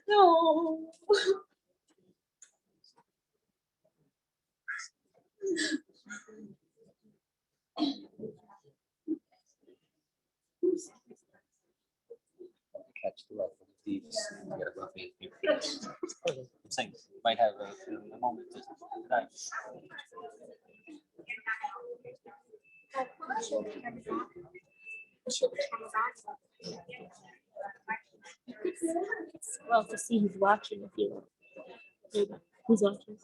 No. Catch the love of thieves. You gotta rough it. I'm saying you might have a moment to die. Well, to see who's watching if you who's watching.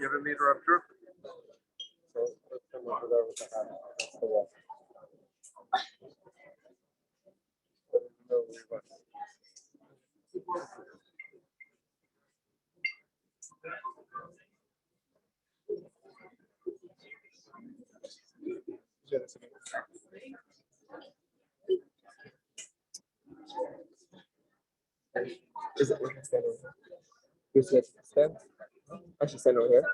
You ever meet her up trip? So let's come over there with the hat. That's the one. Is it we can stand over here? You see it stand? I should stand over here.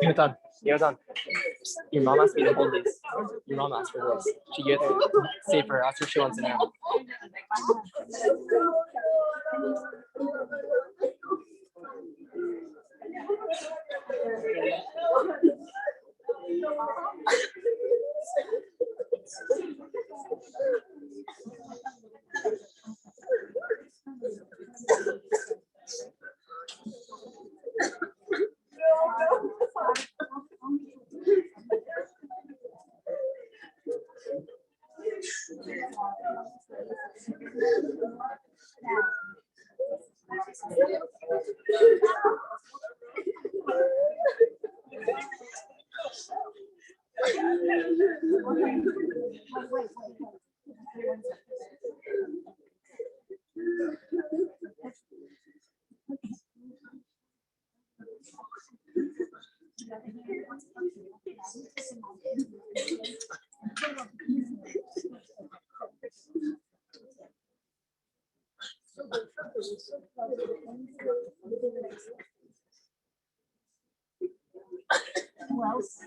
You're done. You're done. Your mom asked me to hold this. Your mom asked for this. She gave it save her after she wants it now. Who else?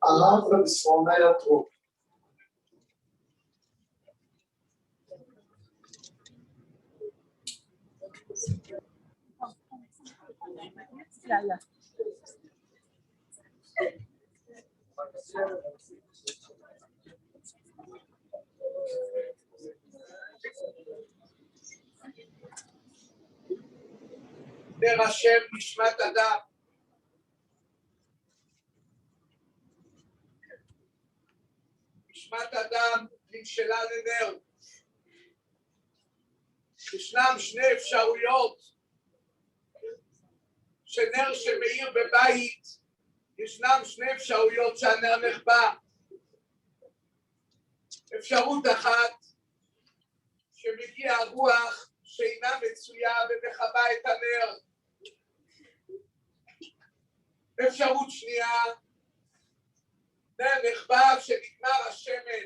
הרב בספורנה יתרו. יאללה. נר השם נשמת אדם. נשמת אדם נמשלה לנר. ישנם שני אפשרויות שנר שמאיר בבית, ישנם שני אפשרויות שהנר נחבא. אפשרות אחת, שמגיע רוח שאינה מצויה ומכבה את הנר. אפשרות שנייה, נר נחבא שנגמר השמן,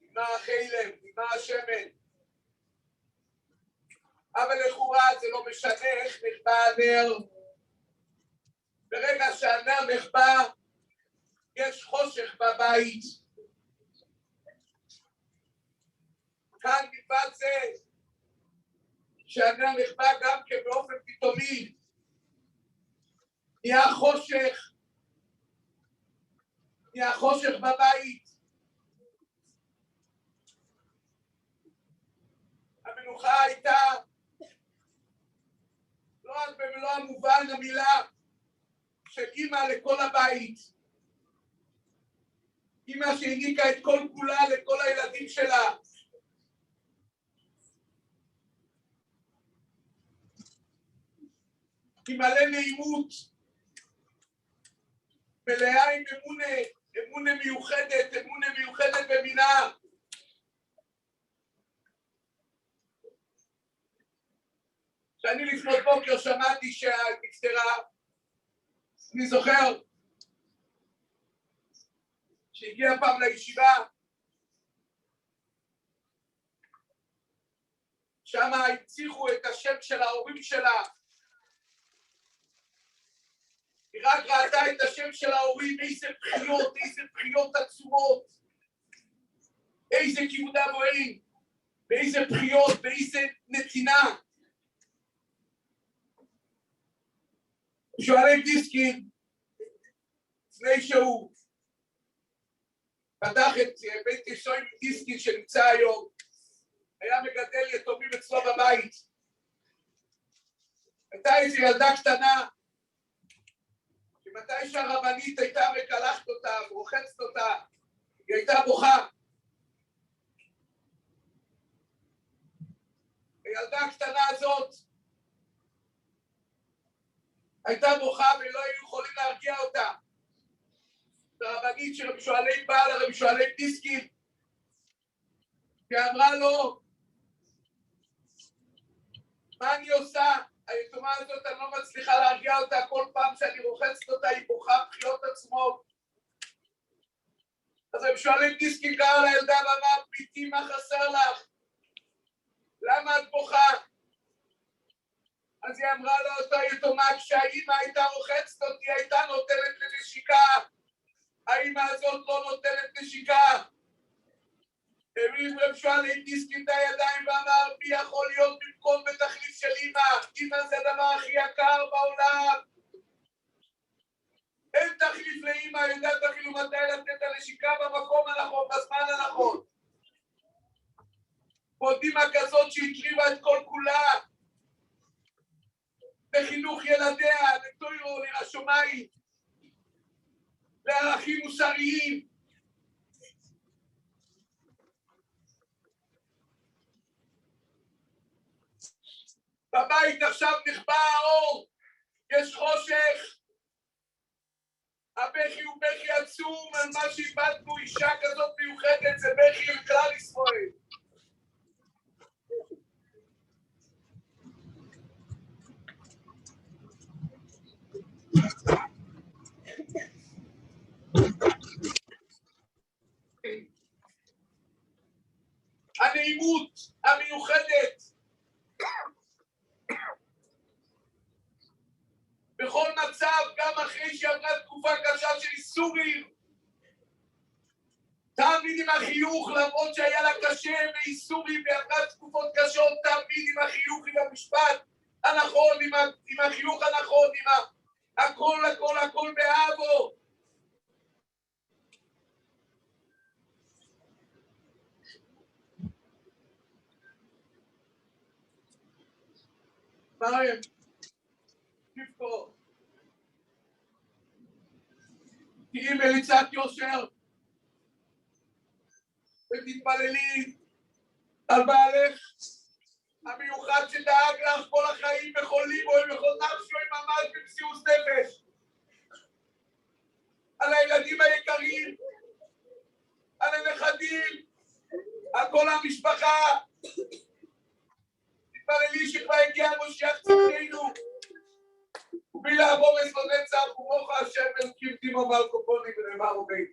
נגמר החילם, נגמר השמן. אבל לכאורה זה לא משנה איך נחבא הנר. ברגע שהנר נחבא, יש חושך בבית. כאן מלבד זה, שהנר נחבא גם כן באופן פתאומי, נהיה חושך בבית. המנוחה הייתה לא רק במלוא המובן המילה של אימא לכל הבית. אימא שהעניקה את כל כולה לכל הילדים שלה. היא מלא נעימות, מלאה עם אמונה מיוחדת במינה. כשאני לפנות בוקר שמעתי שהנפטרה, אני זוכר שהגיע פעם לישיבה, שם הצליחו את השם של ההורים שלה. היא רק ראתה את השם של ההורים, איזה בחיות עצומות, איזה כיבודה בואים, ואיזה בחיות, ואיזה נתינה. שואלי דיסקין, לפני שהוא פתח את בית ישוי דיסקין שנמצא היום, היה מגדל יתומים אצלו בבית. הייתה איזו ילדה קטנה, שמתי שהרבנית הייתה מקלחת אותה ורוחצת אותה, היא הייתה בוכה. הילדה הקטנה הזאת הייתה בוכה ולא היו יכולים להרגיע אותה. הרבנית של רבי שועלי בעל, הרבי שועלי דיסקין, היא אמרה לו, מה אני עושה? היתומה הזאת אני לא מצליחה להרגיע אותה, כל פעם שאני רוחצת אותה היא בוכה בחיות עצמות. אז רבי שועלי דיסקין קרא לילדה ואמר, ביתי מה חסר לך? למה את בוכה? אז היא אמרה לאותה יתומה, כשהאימא הייתה רוחצת אותי, הייתה נותנת לנשיקה. האימא הזאת לא נותנת נשיקה. הרים רב שועלי דיסקין את הידיים ואמר, מי יכול להיות במקום בתחליף של אימא? אימא זה הדבר הכי יקר בעולם. אין תחליף לאימא, יודעת אפילו מתי לתת הנשיקה במקום הנכון, בזמן הנכון. ועוד אימא כזאת שהקריבה את כל כולה. לחינוך ילדיה, לתוירו, לרשומיים, לערכים מוסריים. בבית עכשיו נחבא האור, שאיבדנו אישה כזאת מיוחדת, זה בכי לכלל ישראל. הנעימות המיוחדת בכל מצב, גם אחרי שעברה תקופה קשה של איסורים, תמיד עם החיוך, למרות שהיה לה קשה ואיסורים ועברה תקופות קשות, תמיד עם החיוך, עם המשפט הנכון, עם החיוך הנכון, עם הכל הכל הכל באהבו. מה הם? תבחור. תהיי מליצת יושר ותתפללי על בעלך המיוחד שדאג לך כל החיים בכל ליבו ובכל נפשו עם ממש במסירות נפש, על הילדים היקרים, על הנכדים, על כל המשפחה. תתפללי שכבר הגיע משיח צדקנו ובלי לעבור אסלוני צער ומוך השם אלוקים תימו מלכופוני ונאמר ובי.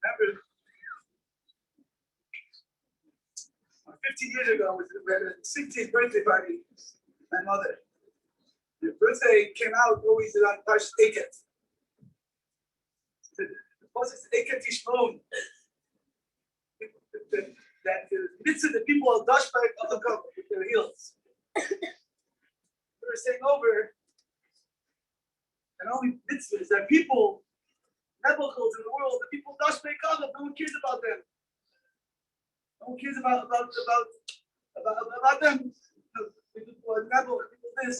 Remember, 15 years ago, we had a 16th birthday party. My mother. The birthday came out always on Pash Eket. The process Eket Tishmon. That the mitzvah the people of Dashback of the cup with their heels. We were saying over, and only mitzvahs that people, nebachos in the world, the people of Dashback of no one cares about them. No one cares about them. The people are nebach, people this.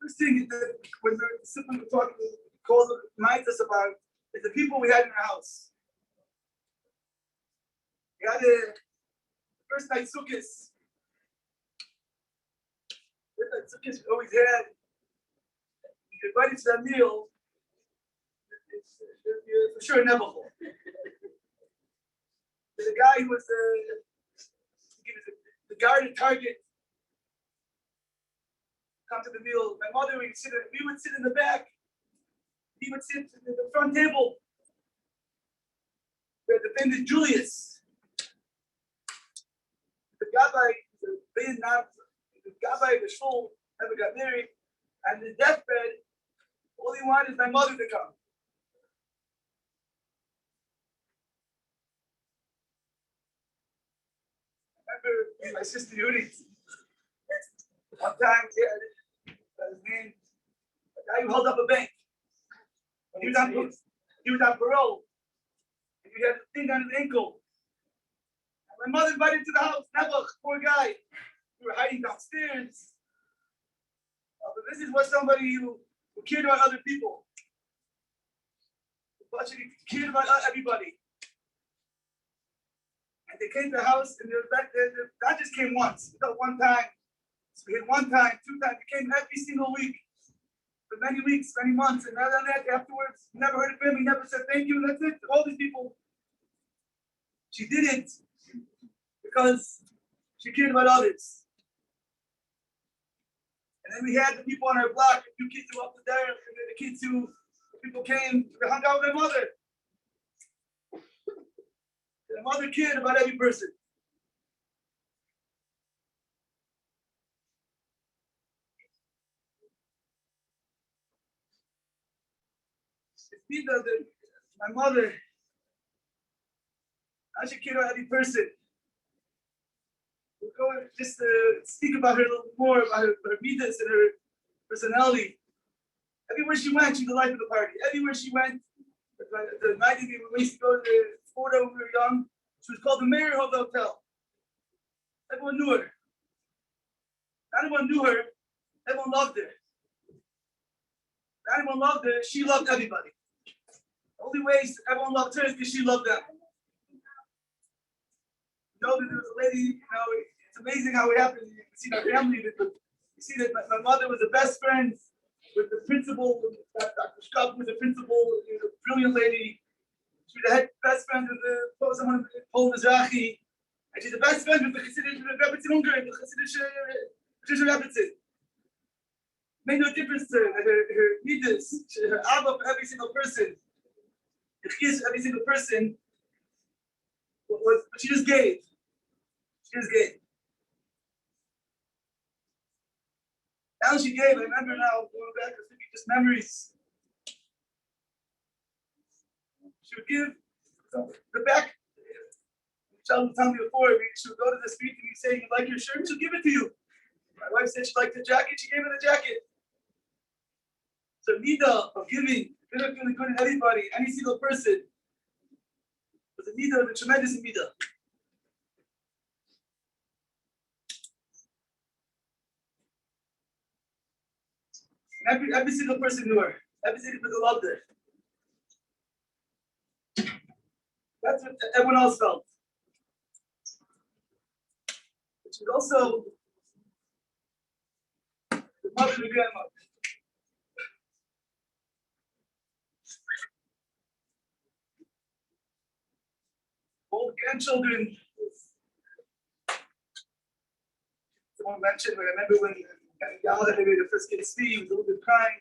First thing that when they're simply talking, reminds us about is the people we had in our house. We had the first night sukkahs. First night sukkahs we always had. You invited to that meal, it's for sure inevitable. There's a guy who was the guard at Target. Come to the meal. My mother we would sit in the back. He would sit at the front table. We had the famous Julius. The Gabbai, the Gabbai, the shul, never got married. And his deathbed, all he wanted is my mother to come. I remember my sister Yuri. One time, his name, a guy who held up a bank. He was on parole. And he had a thing on his ankle. And my mother invited him to the house. Nebuch, poor guy. We were hiding downstairs. But this is what somebody who cared about other people. Who cared about everybody. And they came to the house, and that just came once. One time. So we had one time, two times. He came every single week. For many weeks, many months. And other than that, afterwards, never heard of him. He never said thank you. That's it. All these people. She did it because she cared about others. And then we had the people on our block, a few kids who were up there, and then the kids who, people came, they hung out with their mother. The mother cared about every person. My mother, I should care about every person. We'll go and just speak about her a little more, about her midas and her personality. Everywhere she went, she was the life of the party. Everywhere she went, the The 90s, when we used to go to Florida when we were young, she was called the mayor of the hotel. Everyone knew her. Not everyone knew her. Everyone loved her. Not everyone loved her. She loved everybody. The only ways everyone loved her is because she loved them. You know that there was a lady, it's amazing how it happened. You can see my family. You see that my mother was the best friend with the principal. Dr. Shkop was the principal, a brilliant lady. She was the best friend with someone in Pol Mizrahi. And she's the best friend with the Hasidic Rebbetzin in Hungary, the Hasidic Rebbetzin. Made no difference to her leaders, her Abba for every single person. Her kiss for every single person. But she just gave. She just gave. Now she gave, I remember now, going back, I was thinking just memories. She would give the back. Michelle was telling me before, she would go to the street and he'd say, "You like your shirt?" She'll give it to you. My wife said she liked the jacket, she gave her the jacket. So Nida of giving, feeling good in anybody, any single person, was a Nida, a tremendous Nida. Every single person knew her. Every single person loved her. That's what everyone else felt. But she was also the mother and the grandmother. All the grandchildren. Someone mentioned, I remember when Yama maybe the first kid Steve was a little bit crying.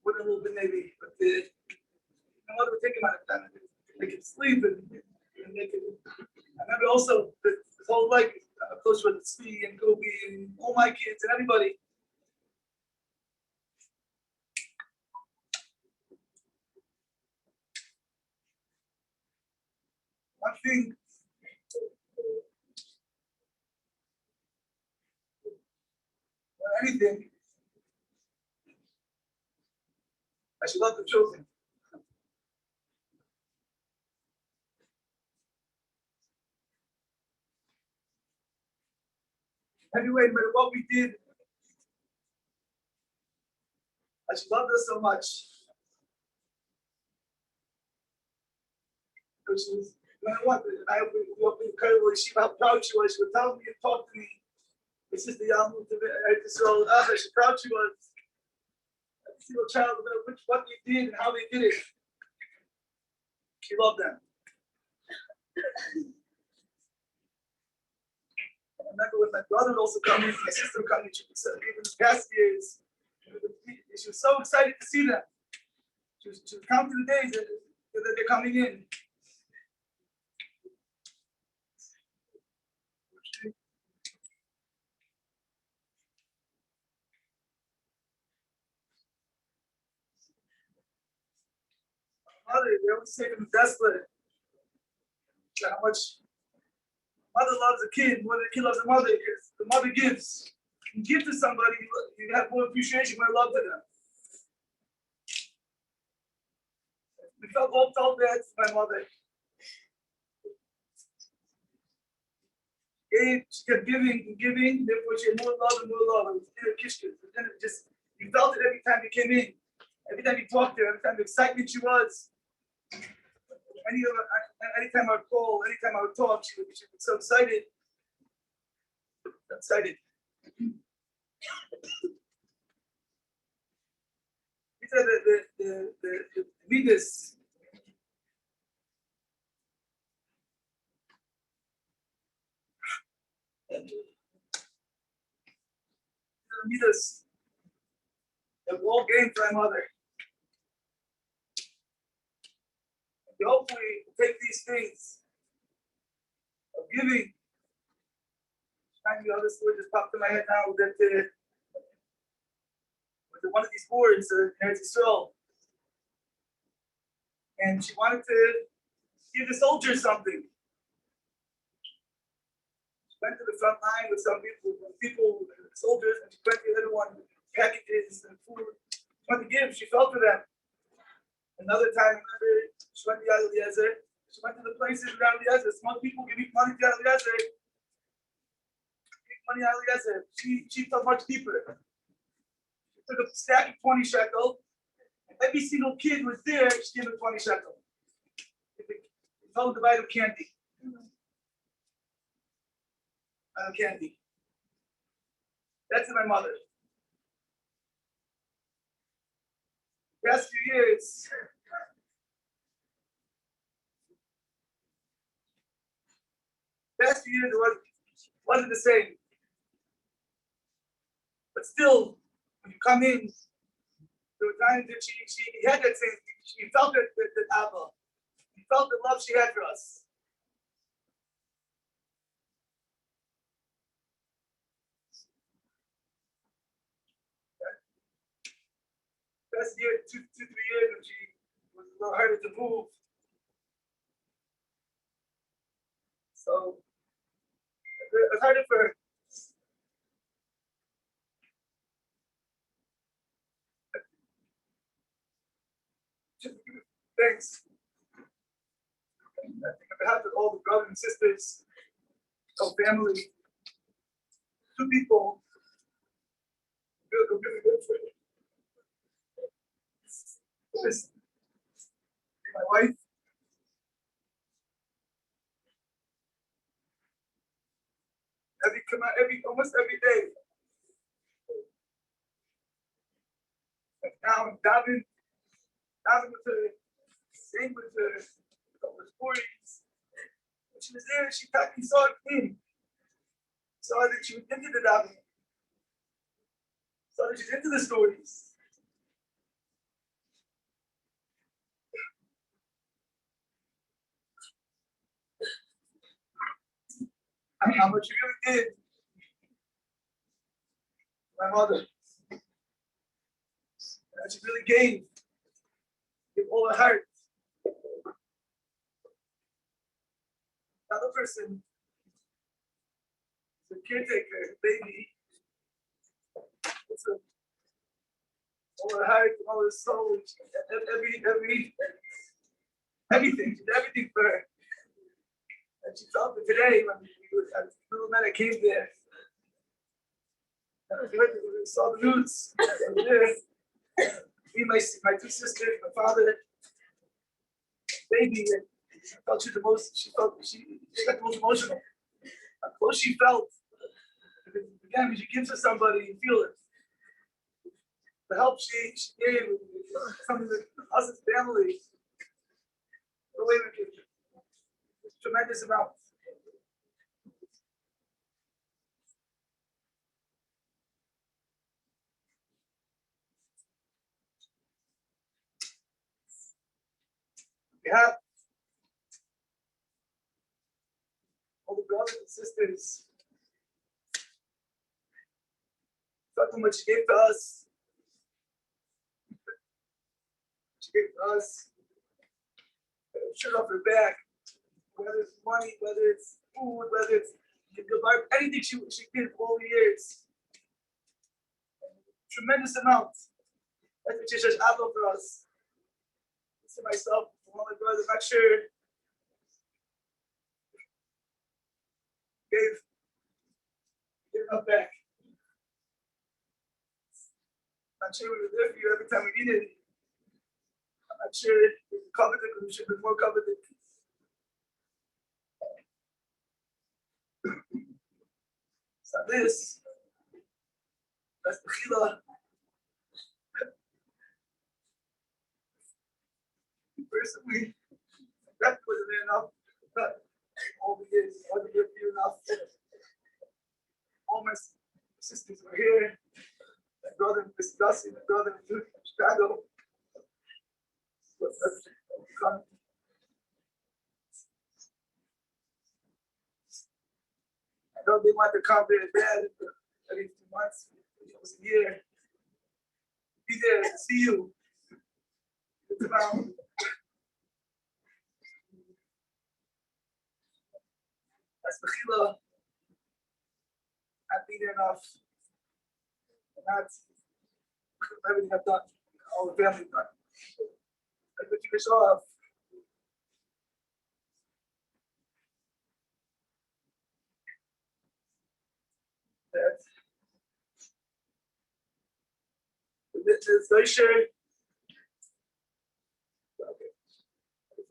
With a little bit maybe, but the mother would take him out of time and make him sleep and make him. I remember also his whole life close with Steve and Kobe and all my kids and everybody. One thing. Or anything. I should love the children. Anyway, no matter what we did, I should love her so much. Because she was, no matter what, I would incredibly, how proud she was. She would tell me and talk to me. My sister Yalmut, how proud she was. Every single child, no matter what they did and how they did it. She loved them. I remember when my brother would also come in, my sister would come in, she was even the past years. She was so excited to see them. She was counting the days that they're coming in. Mother, they always say from Tesla how much mother loves a kid more than the kid loves a mother, because the mother gives. You give to somebody, you have more appreciation, more love to them. We all felt bad for my mother. She kept giving and giving, therefore she had more love and more love. It was inner kishkas. You felt it every time you came in, every time you talked to her, every time the excitement she was. Anytime I would call, anytime I would talk, she would be so excited. Excited. These are the midas. The midas that we all gained for my mother. We hopefully take these things of giving. The other story just popped in my head now that with one of these boards in Eretz Yisrael, and she wanted to give the soldiers something. She went to the front line with some people, soldiers, and she went to everyone packages and food. She wanted to give. She felt for them. Another time, remember, she went to Yad Eliezer. She went to the places around Eliezer. Small people give money to Yad Eliezer. Give money to Yad Eliezer. She felt much deeper. She took a stack of 20 shekel. Every single kid was there, she gave him 20 shekel. It's all divided candy. Candy. That's my mother. Past few years, it wasn't the same. But still, when you come in, there were times that she had that same, she felt that Abba. She felt the love she had for us. Past year, 3 years, when she was a little harder to move. So it was harder for her. Thanks. I think on behalf of all the brothers and sisters, whole family, 2 people, really good for it. My wife, almost every day. Now I'm diving with her, sing with her, with stories. When she was there, she saw it in. Saw that she was into the diving. Saw that she's into the stories. How much you really did. My mother. She really gave all her heart. Another person, the caretaker, baby, it's all her heart, all her soul, everything, she did everything for her. And she felt it today when little man that came there. We saw the news. Me, my 2 sisters, my father, baby, and she felt she got the most emotional. How close she felt. Because again, when she gives to somebody, you feel it. The help she gave, something that us as family, the way we give, tremendous amount. We have all the brothers and sisters. Something what she gave to us. She gave to us. Shirt off her back. Whether it's money, whether it's food, whether it's anything she did for all the years. Tremendous amount. That's what she says Abba for us. To myself, all my brothers, I'm not sure. Gave enough back. I'm not sure we were there for you every time we needed it. I'm not sure we covered it, we should have been more covered it. So that's the chila. Personally, that wasn't enough. But all the years, wasn't good for you enough. All my sisters were here. My brother was Dusty, my brother was in Chicago. I know they want to come there bad every 2 months, almost a year. Be there to see you. It's about that's the chila. Not being there enough. Not everything I've done. All the family done. I'm gonna finish off. That. The translation. Okay.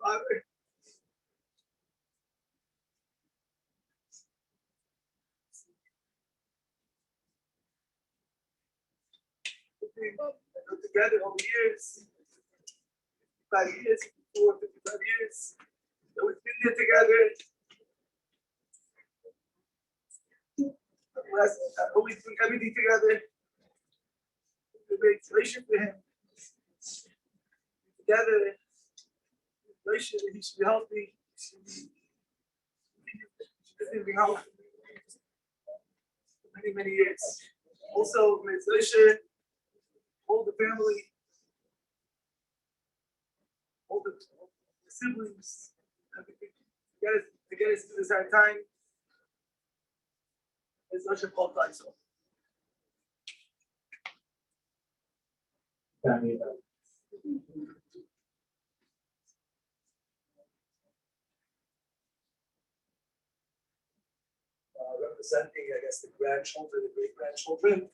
Father. Together over years, 55 years, 55 years. So we've been there together. I've always doing everything together. We made relation for him. Together, relation, he should be healthy. He should be living out for many, many years. Also, relation, hold the family, hold the siblings, everything. To get us through this hard time. It's such a called so. Representing, I guess, the grandchildren, the great grandchildren.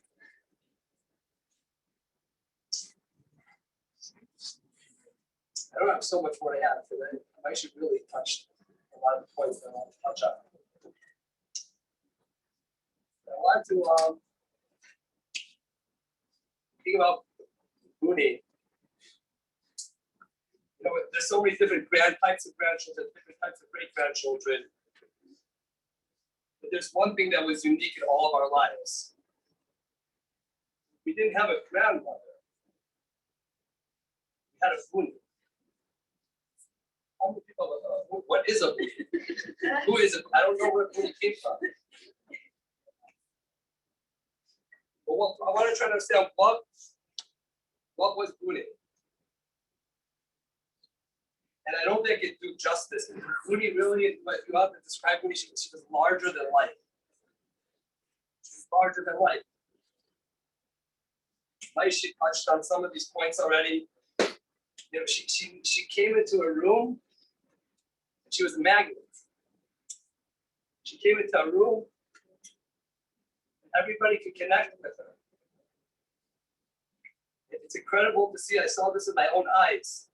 I don't have so much more to add today. I should really touch a lot of the points that I want to touch on. I want to think about Buni. You know, there's so many different types of grandchildren, different types of great grandchildren. But there's one thing that was unique in all of our lives. We didn't have a grandmother. We had a Buni. How many people, what is a Buni? Who is it? I don't know where Buni came from. But I want to try to understand what was Buni. And I don't think it do justice. Buni really, if you have to describe Buni, she was larger than life. She's larger than life. She touched on some of these points already. You know, she came into a room. She was a magnet. She came into a room. Everybody could connect with her. It's incredible to see. I saw this with my own eyes.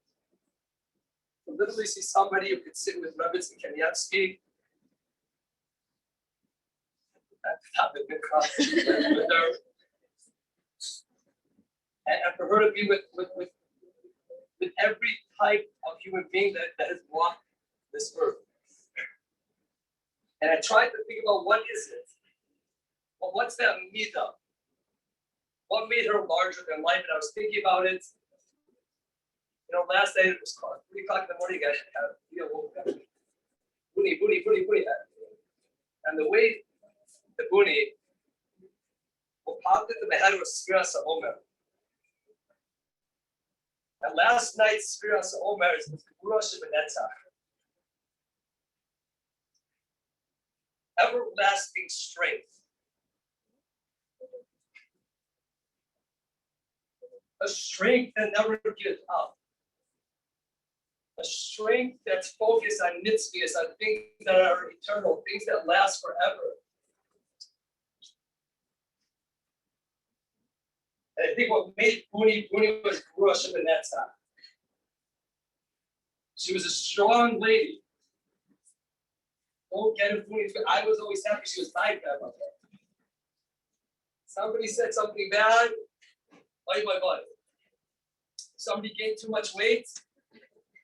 To literally see somebody who could sit with Rebitz and Kanievsky. And for her to be with every type of human being that has walked this earth. And I tried to think about what is it? Well, what's that midah? What made her larger than life? And I was thinking about it. You know, last night it was 3 o'clock in the morning. I woke up. Buni. And the way the Buni, what popped into my head was Sfiras HaOmer. And last night's Sfiras HaOmer is Gvura Shebenetzach. Everlasting strength. A strength that never gives up. A strength that's focused on mitzvahs, on things that are eternal, things that last forever. And I think what made Buni was Gvura Shebenetzach. She was a strong lady. Don't get it, Buni. I was always happy she was my grandmother. Somebody said something bad. Bye. Somebody gained too much weight.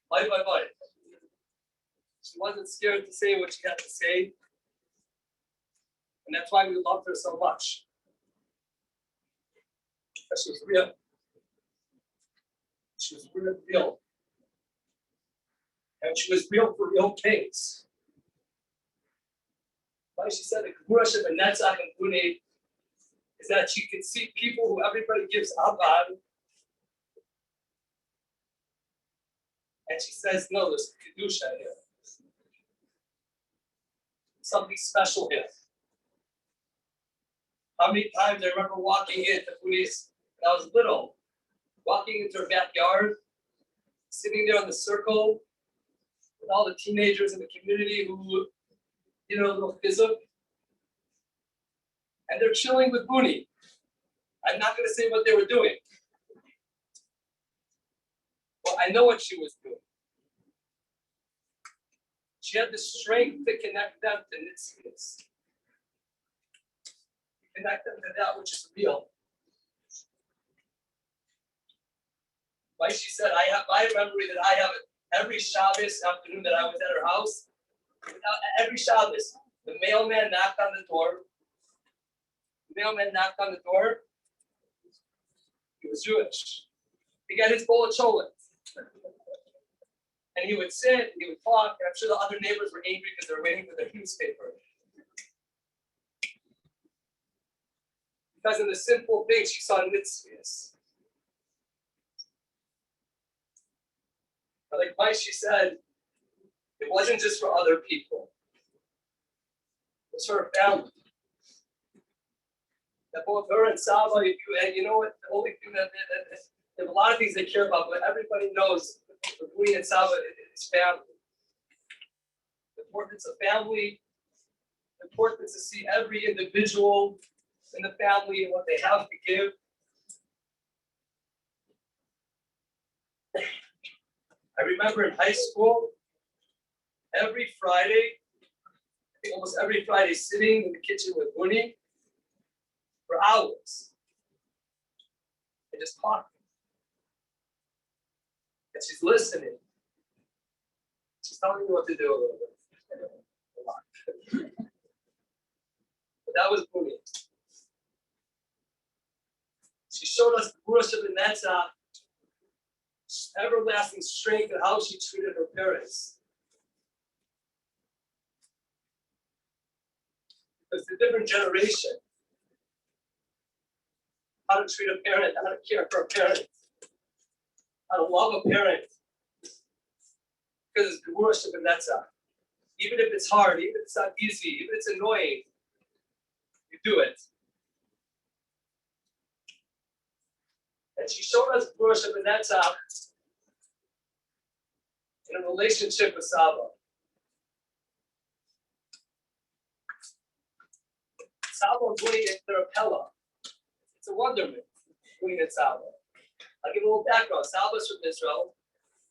Bye. She wasn't scared to say what she had to say. And that's why we loved her so much. Because she was real. She was real. And she was real for real kings. Why she said the Gvura Shebenetzach and Buni is that she could see people who everybody gives up on. And she says, no, there's Kedusha here. Something special here. How many times I remember walking into Buni's when I was little, walking into her backyard, sitting there in the circle with all the teenagers in the community who did a little chizuk. And they're chilling with Buni. I'm not going to say what they were doing. Well, I know what she was doing. She had the strength to connect them to nitzvahs. Connect them to that which is real. Like she said, I have my memory that I have every Shabbos afternoon that I was at her house. Every Shabbos, the mailman knocked on the door. The mailman knocked on the door. He was Jewish. He got his bowl of cholent. And he would sit, he would talk, and I'm sure the other neighbors were angry because they were waiting for their newspaper. Because in the simple things, she saw mitzvahs. But like Mike, she said, it wasn't just for other people. It was for her family. That both her and Saba, and you know what, the only thing that there's a lot of things they care about, but everybody knows the Buni and Saba is family. The importance of family, the importance to see every individual in the family and what they have to give. I remember in high school, every Friday, I think almost every Friday, sitting in the kitchen with Buni for hours and just talking. And she's listening. She's telling me what to do a little bit. A lot. But that was Buni. She showed us the Burush of the Netzach, everlasting strength and how she treated her parents. It's a different generation. How to treat a parent, how to care for a parent, how to love a parent. Because it's the Burush of the Netzach. Even if it's hard, even if it's not easy, even if it's annoying, you do it. And she showed us Burush of the Netzach in a relationship with Saba. Saba and Buni, they're a Pella. It's a wonderment, Buni and Saba. I'll give a little background. Saba's from Israel,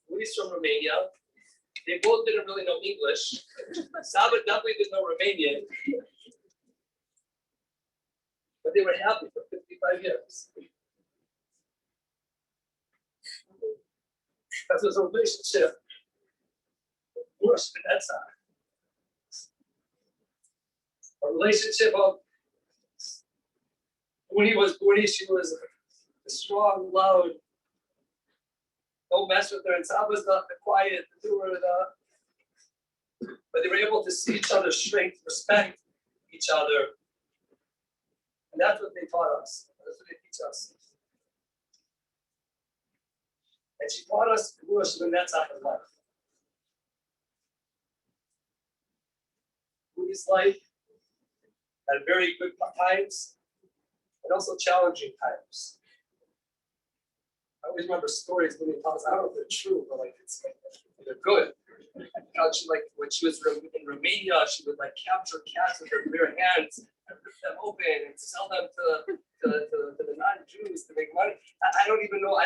Buni's from Romania. They both didn't really know English. Saba definitely didn't know Romanian. But they were happy for 55 years. That was a relationship. Worse than that side. A relationship of Buni was Buni, she was a strong, loud, don't mess with her, and Saba's the quiet, the doer, but they were able to see each other's strength, respect each other. And that's what they taught us. That's what they teach us. And she taught us the Burush of the Netzach of life. Buni's life had very good times and also challenging times. I always remember stories when they taught us, I don't know if they're true, but like they're good. How she, like when she was in Romania, she would like capture cats with her bare hands and rip them open and sell them to the non-Jews to make money. I don't even know.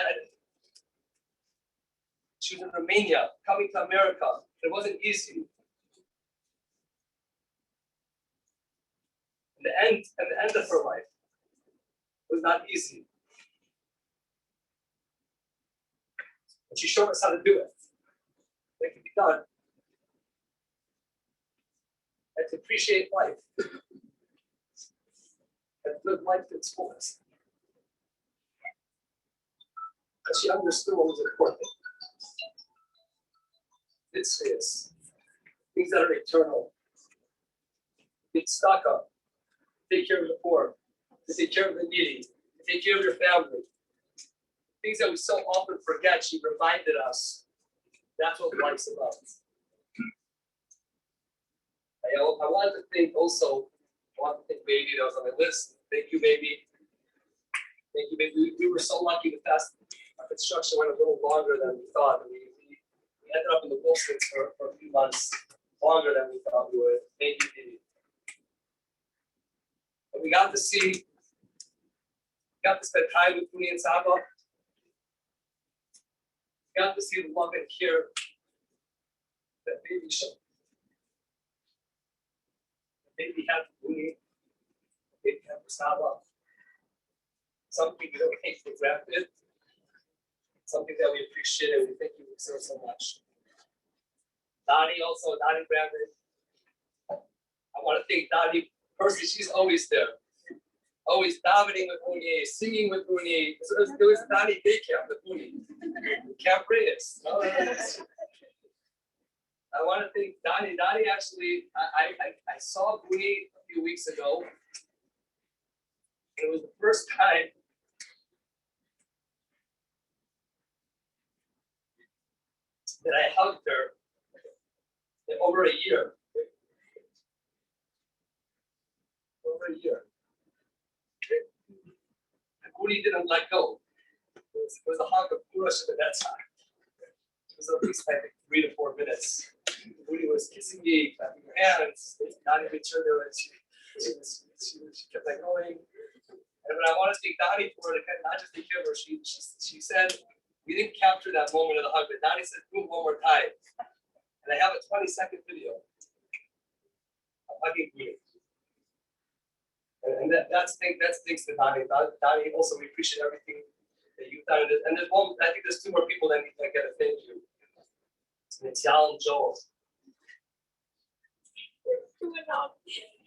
She was in Romania, coming to America. It wasn't easy. And the end of her life was not easy. And she showed us how to do it. It can be done. And to appreciate life. And live life to its fullest. Because she understood what was important. It's things that are eternal. Get stuck up. Take care of the poor. To take care of the needy. To take care of your family. Things that we so often forget, she reminded us. That's what life's about. I wanted to thank also, Baby, that was on my list. Thank you, Baby. Thank you, Baby. We were so lucky to pass. Our construction went a little longer than we thought. We We ended up in the Wilsons for a few months, longer than we thought we would. Thank you, Didi. And we got to spend time with Buni and Saba. We got to see the love and care that baby showed. The baby had for Buni, the baby had for Saba. Something we don't take for granted. Something that we appreciate and we thank you so much. Dottie also, Dottie Brandon. I want to thank Dottie personally. She's always there. Always davening with Buni, singing with Buni. It was Dottie day camp with Buni. Camp Reyes. I want to thank Dottie. Dottie actually, I saw Buni a few weeks ago. And it was the first time that I hugged her in over a year. Over a year. And Buni didn't let go. It was a hug of Purush at that time. It was at least, I think, 3 to 4 minutes. Buni was kissing me, clapping her hands, not even sure there was, she kept like going. And when I want to thank Dottie for it, not just take care of her, she said, we didn't capture that moment of the hug, but Dottie said, do it one more time. And I have a 20-second video of hugging Buni. And that's thanks to Dottie. Dottie, also, we appreciate everything that you've done. And there's one, I think there's 2 more people that need to get a thank you. And it's Yal and Joel. Do enough.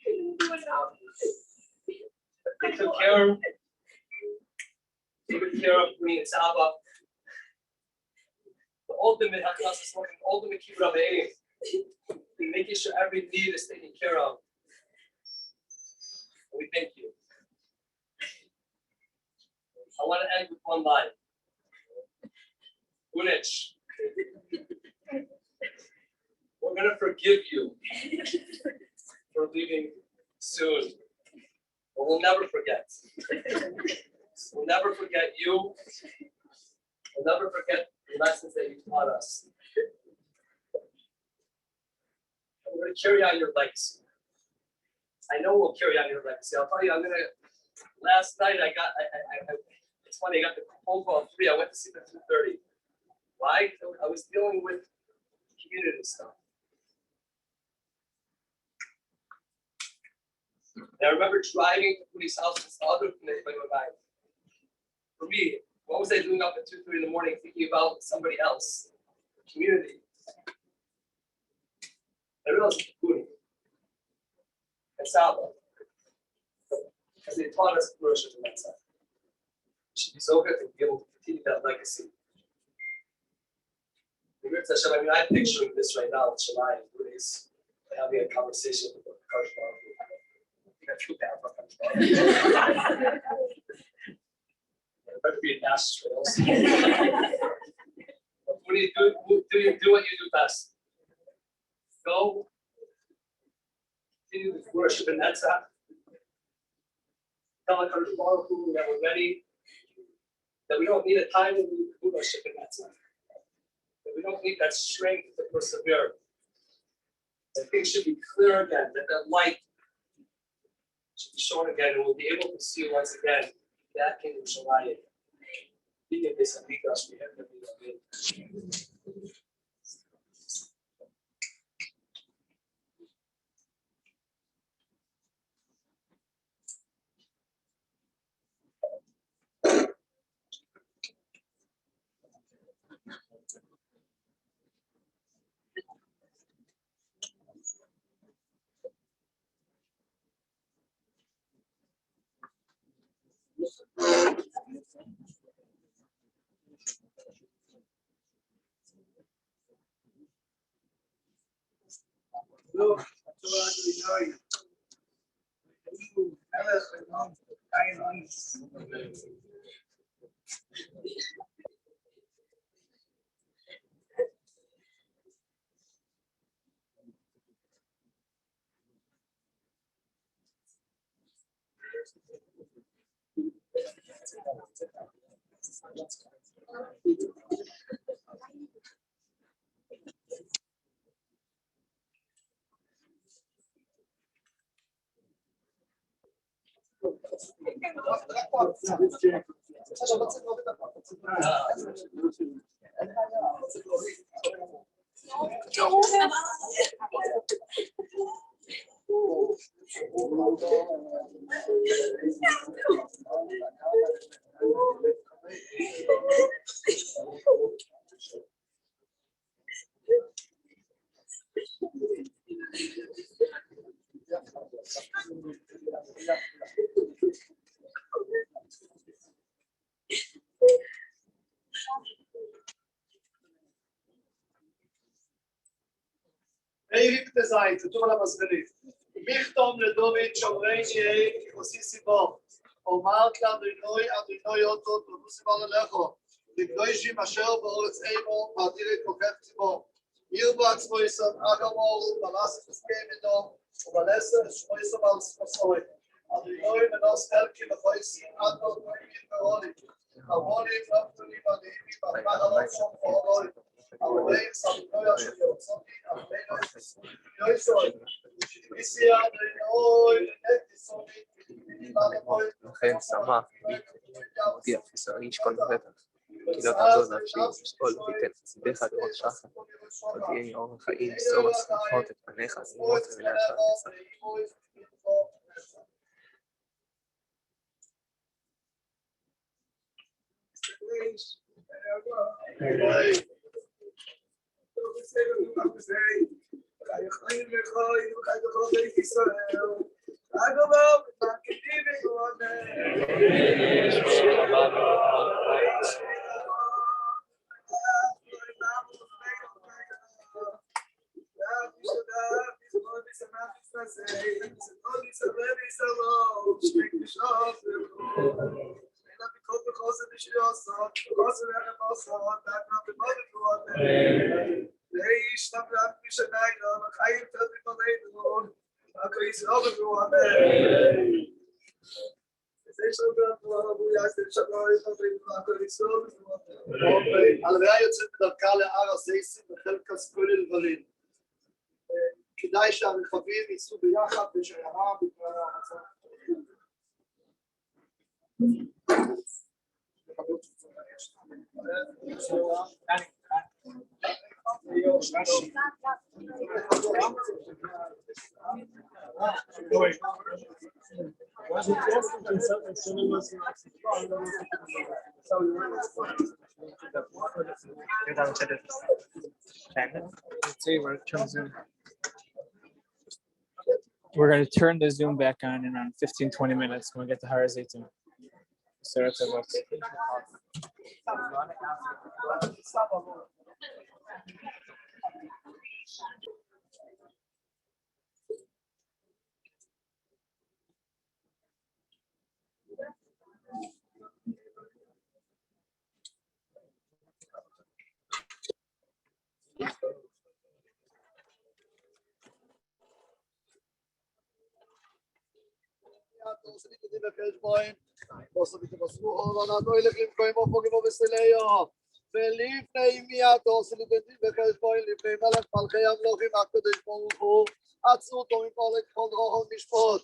Do enough. They took care of Buni and Saba. The ultimate kibbutz aim, making sure every need is taken care of. And we thank you. I want to end with one line. Bunich, we're going to forgive you for leaving soon. But we'll never forget. We'll never forget you. We'll never forget the lessons that you taught us. And we're going to carry on your legacy. I know we'll carry on your legacy. I'll tell you, last night it's funny, I got the phone call at 3. I went to sleep at 2:30. Why? I was dealing with community stuff. And I remember driving to Buni's house and saw other things by my mind. For me, what was I doing up at 2:30 in the morning thinking about somebody else? Community. I realized Buni and Saba, because they taught us worship in that side. It should be so good to be able to continue that legacy. I mean, I'm picturing this right now with Shemai and Buni's having a conversation with the Karshma. I got 2 bad for It better be an ass trails. Buni, do what you do best. Go. Continue to worship in that side. Tell the Karshma that we're ready. That we don't need a time when we worship in that side. That we don't need that strength to persevere. That things should be clear again. That light should be shown again, and we'll be able to see once again that kingdom shall lie. This amigos we have to be. Hey, the side, to all of us believe. Michtom לדוד שומרי שיהיה ככוסי סיבו. אומרת לאדוני אדוני אותו תודו סיבו ללכו. לקדושים אשר באורץ אימו ועתיר את כוכב ציבו. עיר בו עצמו יסוד אגמור ובלס פסקי מידו ובלסר שמו יסוד על ספסוי. אדוני מנוס חלקי וחויסי עד לא תוהים ורולי. אבוני פרפטוני בנהימי בפרק הלוך שום פורלוי. אבוני סמכוי אשר יוצאתי אבוני יויסוי. לכן שמח אותי אפס איש כל מבטח, כי לא תעזור נפשי לשקול תיתן חסידיך לראות שחר, לא תהיה אור החיים שור השמחות את פניך שמות ולאחר נצח. הלוויה יוצאת בדרכה להר הזיסים בחלק הסקולי לבלין. כדאי שהרכבים ייסעו ביחד בשיירה בגלל המצב. We're going to turn the Zoom back on in around 15-20 minutes when we get to Har Zaytun. So that's about ולפני מיד עושה לדין בחשבון לפני מלך מלכי המלוכים הקדוש ברוך הוא עצרו אותו מכל כל רוחו משפוט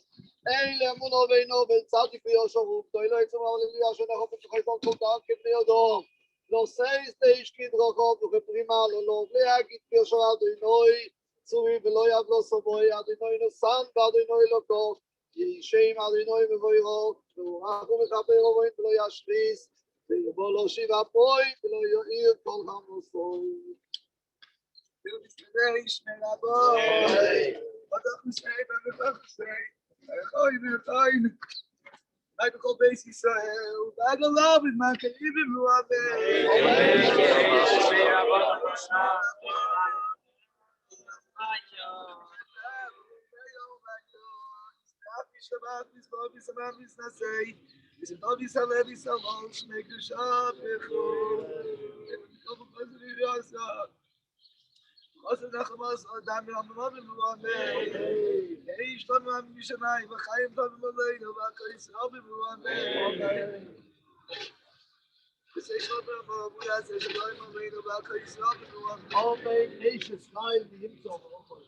אלה אמונו בינו בצדיק ויושר ובדוי לא יצאו מהללויה שנכו בתוכיתו כל דעת כבני יודו לא סייס דאיש כדרכו וכפרימה לא להגיד ביושר אדוני צורי ולא יבלו סבוי אדוני נוסן ואדוני לא כוח ישם אדוני מבוירו ואנחנו מכפר ובוין ולא ישריס ולבוא לא שיבה פוי ולא יועיר כל המוסוי. ישמי רבוי, בטח נשאי ובטח נשאי, אוי ואוי, אי בכל בייס ישראל, והגלוב את מה כאיב ובואבי. ישמי רבוי, שבת מזבוב ושמח מסנסי ושטוב יסלב יסלמון שני קדושה בחור ובכל חוזר ירעסה חוזר נחמוס אדם מרממות ובואנה איש לנו משמיים וחיים טוב מלאנו והכל ישראל ובואנה ושש לו ברמות ויעשה שלא ימלאנו והכל ישראל ובואנה אמן איש ישראל וימצא ברוכות